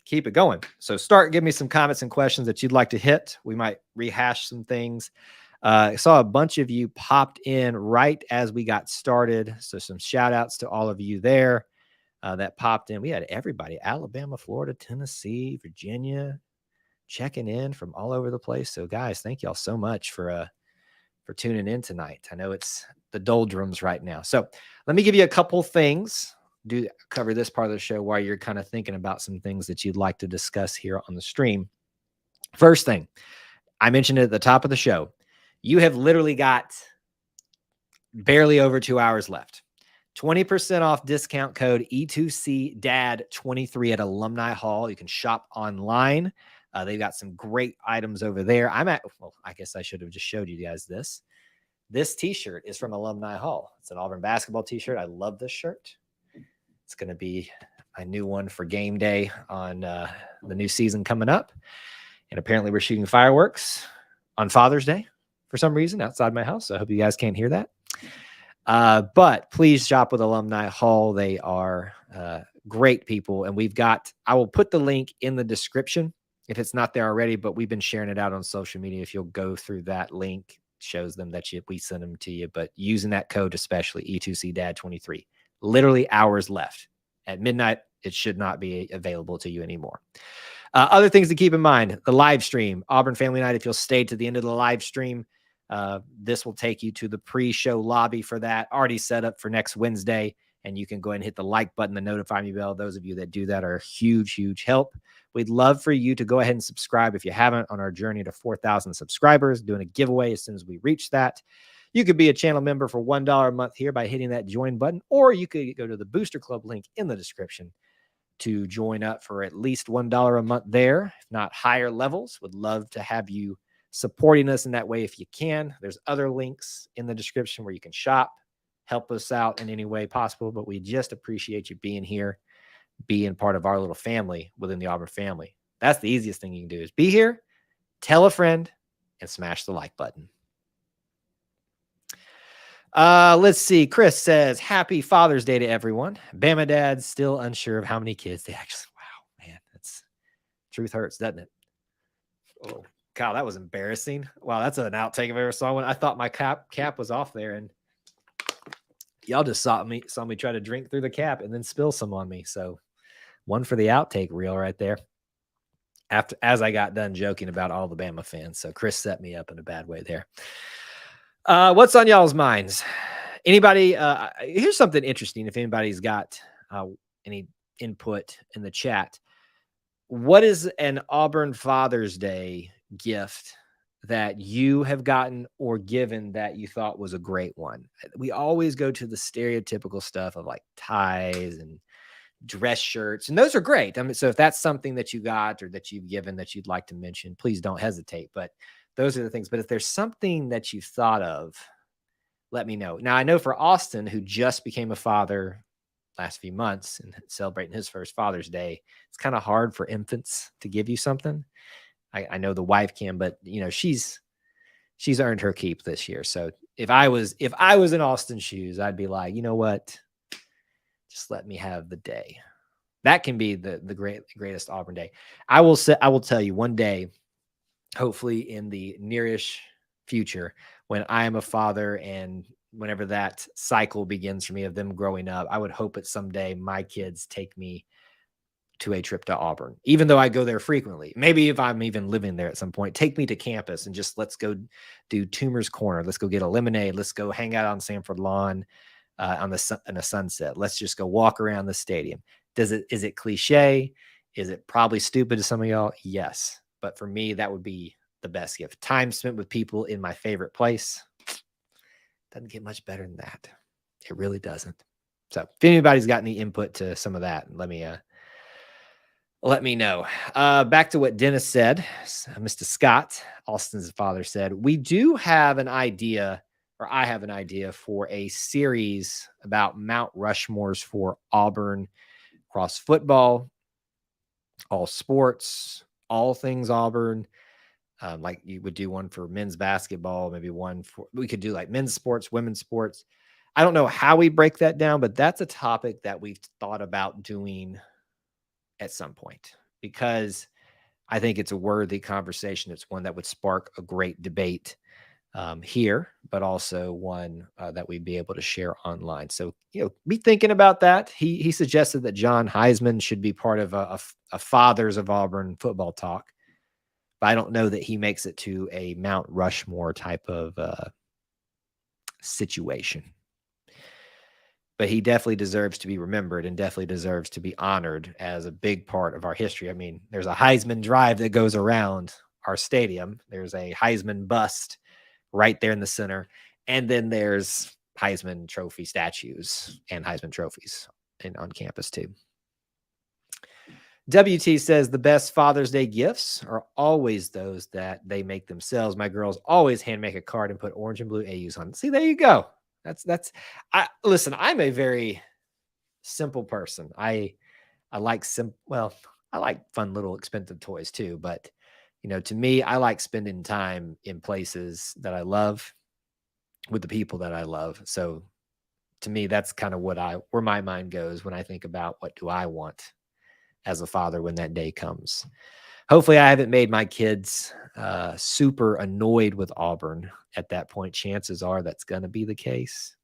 keep it going. So give me some comments and questions that you'd like to hit. We might rehash some things. I saw a bunch of you popped in right as we got started. So some shout outs to all of you there. That popped in. We had everybody, Alabama, Florida, Tennessee, Virginia, checking in from all over the place. So guys, thank y'all so much for tuning in tonight. I know it's the doldrums right now. So let me give you a couple things, cover this part of the show while you're kind of thinking about some things that you'd like to discuss here on the stream. First thing, I mentioned it at the top of the show. You have literally got barely over 2 hours left. 20% off discount code E2C DAD23 at Alumni Hall. You can shop online. They've got some great items over there. Well, I guess I should have just showed you guys this. This t-shirt is from Alumni Hall. It's an Auburn basketball t-shirt. I love this shirt. It's going to be my new one for game day on the new season coming up. And apparently we're shooting fireworks on Father's Day for some reason outside my house. So I hope you guys can't hear that. But please shop with Alumni Hall. They are great people. And I will put the link in the description if it's not there already, but we've been sharing it out on social media. If you'll go through that link, shows them that we send them to you, but using that code, especially E2C DAD23, literally hours left at midnight. It should not be available to you anymore. Other things to keep in mind, the live stream, Auburn Family Night. If you'll stay to the end of the live stream, this will take you to the pre-show lobby for that, already set up for next Wednesday. And you can go ahead and hit the like button, the notify me bell. Those of you that do that are a huge, huge help. We'd love for you to go ahead and subscribe if you haven't on our journey to 4,000 subscribers, doing a giveaway as soon as we reach that. You could be a channel member for $1 a month here by hitting that join button, or you could go to the Booster Club link in the description to join up for at least $1 a month there, if not higher levels. Would love to have you supporting us in that way if you can. There's other links in the description where you can shop, help us out in any way possible, but we just appreciate you being here, being part of our little family within the Auburn family. That's the easiest thing you can do, is be here, tell a friend, and smash the like button. Let's see. Chris says, happy Father's Day to everyone. Bama dads still unsure of how many kids they actually, wow, man, truth hurts, doesn't it? Oh, Kyle, that was embarrassing. Wow, that's an outtake I've ever saw one. I thought my cap was off there, and y'all just saw me try to drink through the cap and then spill some on me. So one for the outtake reel right there. As I got done joking about all the Bama fans. So Chris set me up in a bad way there. What's on y'all's minds? Anybody? Here's something interesting. If anybody's got any input in the chat, what is an Auburn Father's Day gift that you have gotten or given that you thought was a great one? We always go to the stereotypical stuff of like ties and dress shirts, and those are great. I mean, so if that's something that you got or that you've given that you'd like to mention, please don't hesitate. But those are the things. But if there's something that you've thought of, let me know. Now, I know for Austin, who just became a father last few months and celebrating his first Father's Day, it's kind of hard for infants to give you something. I know the wife can, but you know, she's earned her keep this year. So if I was in Austin's shoes, I'd be like, you know what? Just let me have the day. That can be the greatest Auburn day. I will tell you one day, hopefully in the nearish future, when I am a father and whenever that cycle begins for me of them growing up, I would hope that someday my kids take me to a trip to Auburn, even though I go there frequently. Maybe if I'm even living there at some point, take me to campus and just let's go do Toomer's Corner. Let's go get a lemonade. Let's go hang out on Sanford Lawn in a sunset. Let's just go walk around the stadium. Is it cliche? Is it probably stupid to some of y'all? Yes. But for me, that would be the best gift. Time spent with people in my favorite place. Doesn't get much better than that. It really doesn't. So if anybody's got any input to some of that, let me know. Back to what Dennis said, Mr. Scott, Austin's father, said, we do have an idea, or I have an idea for a series about Mount Rushmores for Auburn across football, all sports, all things Auburn. Like you would do one for men's basketball, maybe we could do like men's sports, women's sports. I don't know how we break that down, but that's a topic that we've thought about doing at some point, because I think it's a worthy conversation. It's one that would spark a great debate here, but also one that we'd be able to share online. So, be thinking about that. He suggested that John Heisman should be part of a Fathers of Auburn football talk, but I don't know that he makes it to a Mount Rushmore type of situation. But he definitely deserves to be remembered and definitely deserves to be honored as a big part of our history. I mean, there's a Heisman drive that goes around our stadium. There's a Heisman bust right there in the center. And then there's Heisman Trophy statues and Heisman trophies on campus too. WT says the best Father's Day gifts are always those that they make themselves. My girls always hand make a card and put orange and blue AUs on it. See, there you go. Listen, I'm a very simple person. I like I like fun little expensive toys too, but to me, I like spending time in places that I love with the people that I love. So to me, that's kind of where my mind goes when I think about what do I want as a father when that day comes. Hopefully I haven't made my kids super annoyed with Auburn at that point. Chances are that's going to be the case.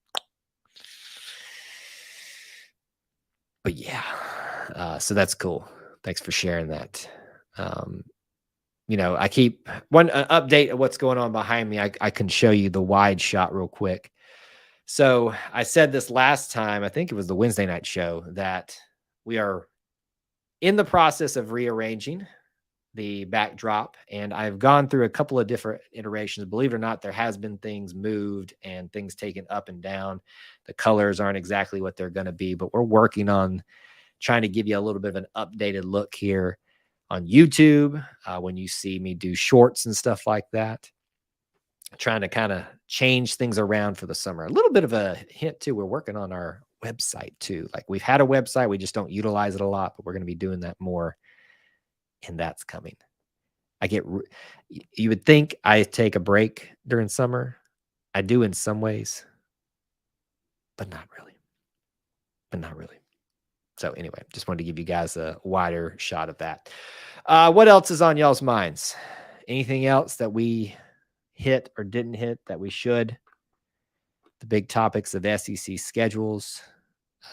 But yeah, so that's cool. Thanks for sharing that. I keep one update of what's going on behind me. I can show you the wide shot real quick. So I said this last time, I think it was the Wednesday night show, that we are in the process of rearranging the backdrop, and I've gone through a couple of different iterations. Believe it or not, there has been things moved and things taken up and down. The colors aren't exactly what they're going to be, but we're working on trying to give you a little bit of an updated look here on YouTube when you see me do shorts and stuff like that. Trying to kind of change things around for the summer. A little bit of a hint too, we're working on our website too. Like, we've had a website, we just don't utilize it a lot, but we're going to be doing that more, and that's coming. You would think I take a break during summer. I do in some ways, but not really. So anyway, just wanted to give you guys a wider shot of that. What else is on y'all's minds? Anything else that we hit or didn't hit that we should? The big topics of SEC schedules,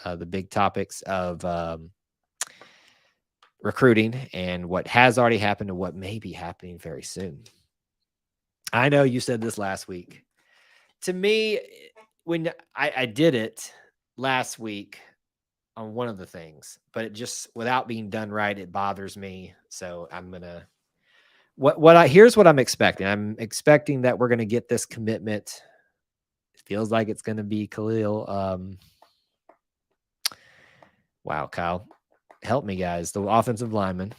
the big topics of recruiting, and what has already happened and what may be happening very soon. I know you said this last week. To me, when I did it last week on one of the things, but it just, without being done right, it bothers me. So I'm gonna here's what I'm expecting. I'm expecting that we're gonna get this commitment. It feels like it's gonna be Khalil. Wow, Kyle, help me, guys. The offensive lineman.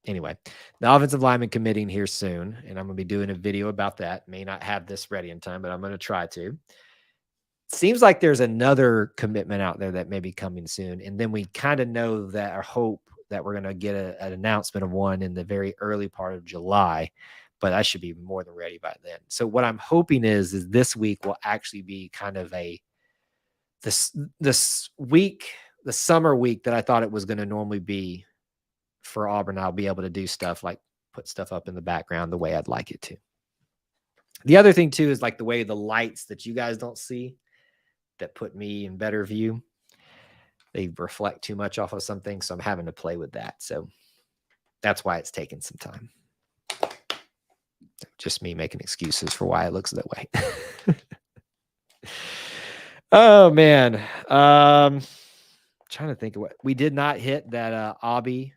Anyway, the offensive lineman committing here soon, and I'm going to be doing a video about that. May not have this ready in time, but I'm going to try to. Seems like there's another commitment out there that may be coming soon, and then we kind of know that, or hope that we're going to get an announcement of one in the very early part of July, but I should be more than ready by then. So what I'm hoping is this week will actually be kind of this week, the summer week that I thought it was going to normally be for Auburn. I'll be able to do stuff like put stuff up in the background the way I'd like it to. The other thing too is like the way the lights that you guys don't see that put me in better view, they reflect too much off of something. So I'm having to play with that. So that's why it's taking some time. Just me making excuses for why it looks that way. Oh man. Trying to think of what we did not hit that Aubie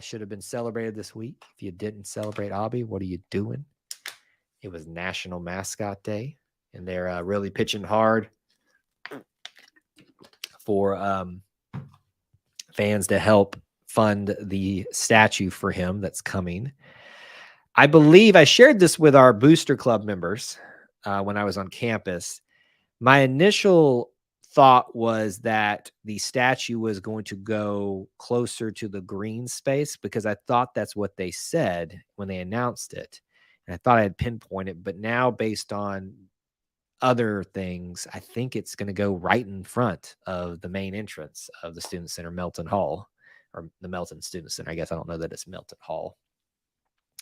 should have been celebrated this week. If you didn't celebrate Aubie, what are you doing? It was National Mascot Day, and they're really pitching hard for fans to help fund the statue for him that's coming. I believe I shared this with our Booster Club members when I was on campus. My initial thought was that the statue was going to go closer to the green space, because I thought that's what they said when they announced it. And I thought I had pinpointed, but now based on other things, I think it's going to go right in front of the main entrance of the Student Center, Melton Hall, or the Melton Student Center. I guess I don't know that it's Melton Hall.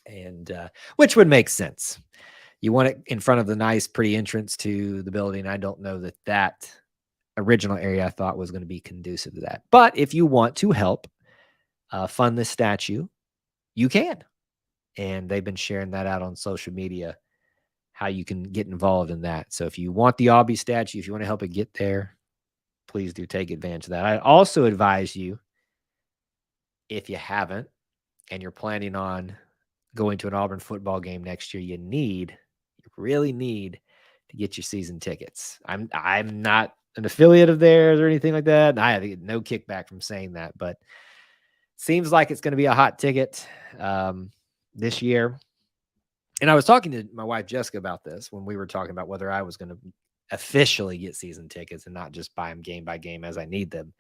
And which would make sense. You want it in front of the nice, pretty entrance to the building. I don't know that original area I thought was going to be conducive to that. But if you want to help fund this statue, you can. And they've been sharing that out on social media, how you can get involved in that. So if you want the Aubie statue, if you want to help it get there, please do take advantage of that. I also advise you, if you haven't and you're planning on going to an Auburn football game next year, you really need to get your season tickets. I'm not an affiliate of theirs or anything like that. I have no kickback from saying that, but seems like it's going to be a hot ticket this year. And I was talking to my wife, Jessica, about this when we were talking about whether I was going to officially get season tickets and not just buy them game by game as I need them.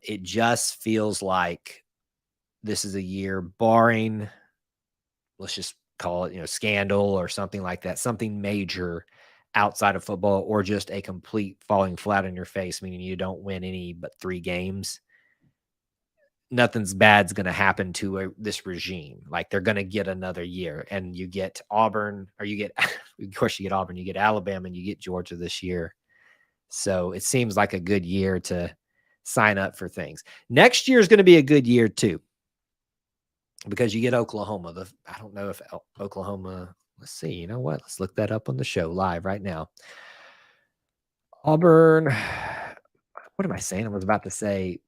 It just feels like this is a year, barring, let's just call it, scandal or something like that, something major outside of football, or just a complete falling flat on your face, meaning you don't win any but 3 games. Nothing's bad's going to happen to this regime. Like, they're going to get another year, and you get Auburn, or you get, of course you get Auburn, you get Alabama, and you get Georgia this year. So it seems like a good year to sign up for things. Next year is going to be a good year too, because you get Oklahoma. I don't know if Oklahoma, let's see, you know what? Let's look that up on the show live right now. Auburn, what am I saying? I was about to say,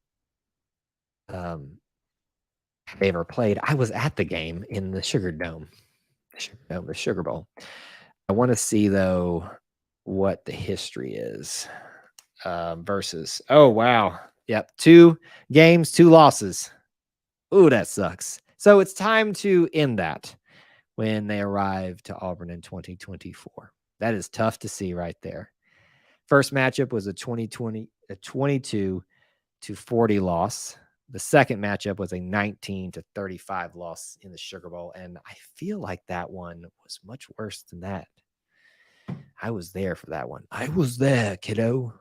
they ever played. I was at the game in the Sugar Dome, the Sugar Bowl. I want to see, though, what the history is versus. Oh, wow. Yep. 2 games, 2 losses. Ooh, that sucks. So it's time to end that when they arrive to Auburn in 2024. That is tough to see right there. First matchup was a 22-40 loss. The second matchup was a 19-35 loss in the Sugar Bowl, and I feel like that one was much worse than that. I was there for that one. I was there, kiddo.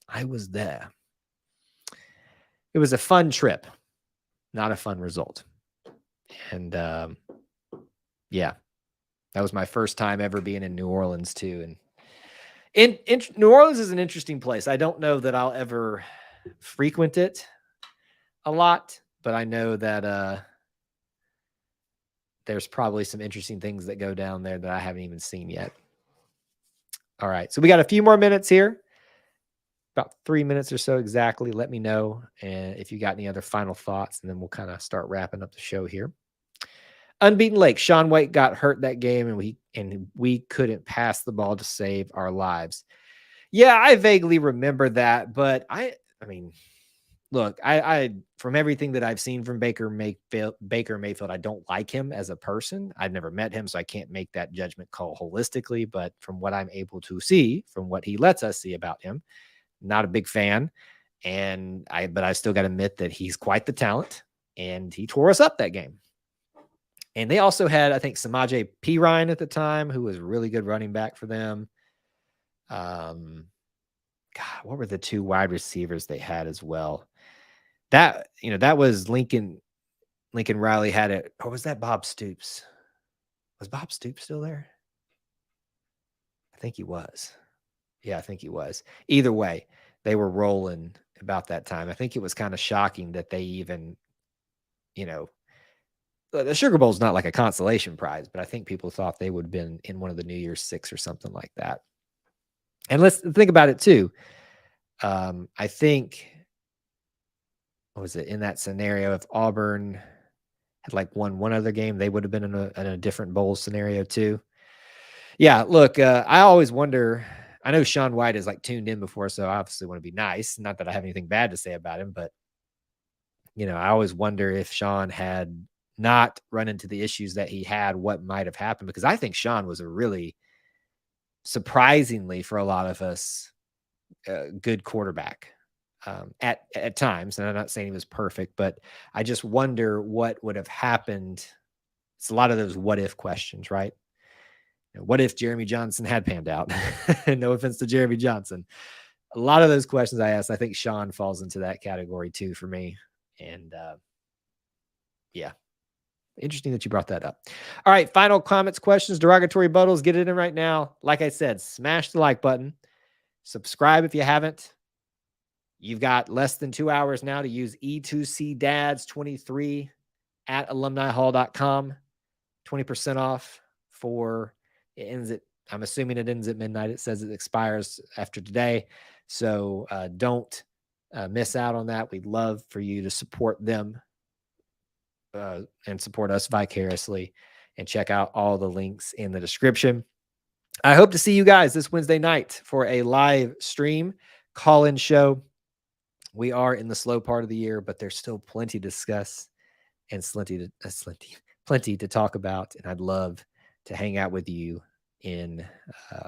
I was there. It was a fun trip, not a fun result. And yeah, that was my first time ever being in New Orleans too. And in New Orleans is an interesting place. I don't know that I'll ever frequent it a lot, but I know that there's probably some interesting things that go down there that I haven't even seen yet. All right, so we got a few more minutes here, about 3 minutes or so exactly. Let me know and if you got any other final thoughts, and then we'll kind of start wrapping up the show here. Unbeaten Lake. Shaun White got hurt that game, and we couldn't pass the ball to save our lives. Yeah, I vaguely remember that, but I mean, look, I from everything that I've seen from Baker Mayfield, I don't like him as a person. I've never met him, so I can't make that judgment call holistically. But from what I'm able to see, from what he lets us see about him, not a big fan. But I still got to admit that he's quite the talent, and he tore us up that game. And they also had, I think, Samaje Perine at the time, who was a really good running back for them. God, what were the 2 wide receivers they had as well? That was Lincoln Riley had it. Or was that Bob Stoops? Was Bob Stoops still there? I think he was. Yeah, I think he was. Either way, they were rolling about that time. I think it was kind of shocking that they even, the Sugar Bowl is not like a consolation prize, but I think people thought they would have been in one of the New Year's Six or something like that. And let's think about it too. I think, what was it, in that scenario, if Auburn had won one other game, they would have been in a different bowl scenario too. Yeah, look, I always wonder. I know Shaun White is tuned in before, so I obviously want to be nice. Not that I have anything bad to say about him, but I always wonder if Shaun had not run into the issues that he had, what might have happened, because I think Shaun was a really, surprisingly for a lot of us, good quarterback at times. And I'm not saying he was perfect, but I just wonder what would have happened. It's a lot of those what if questions, right? What if Jeremy Johnson had panned out? No offense to Jeremy Johnson. A lot of those questions I asked, I think Shaun falls into that category too for me. And yeah. Interesting that you brought that up. All right, final comments, questions, derogatory buttles. Get it in right now. Like I said, smash the like button. Subscribe if you haven't. You've got less than 2 hours now to use E2C Dads 23 at alumnihall.com. 20% off for it ends at, I'm assuming it ends at midnight. It says it expires after today. So don't miss out on that. We'd love for you to support them. And support us vicariously, and check out all the links in the description. I hope to see you guys this Wednesday night for a live stream call-in show. We are in the slow part of the year, but there's still plenty to discuss and plenty to talk about. And I'd love to hang out with you in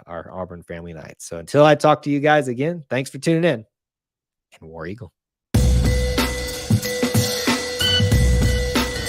our Auburn Family Night. So until I talk to you guys again, thanks for tuning in, and War Eagle.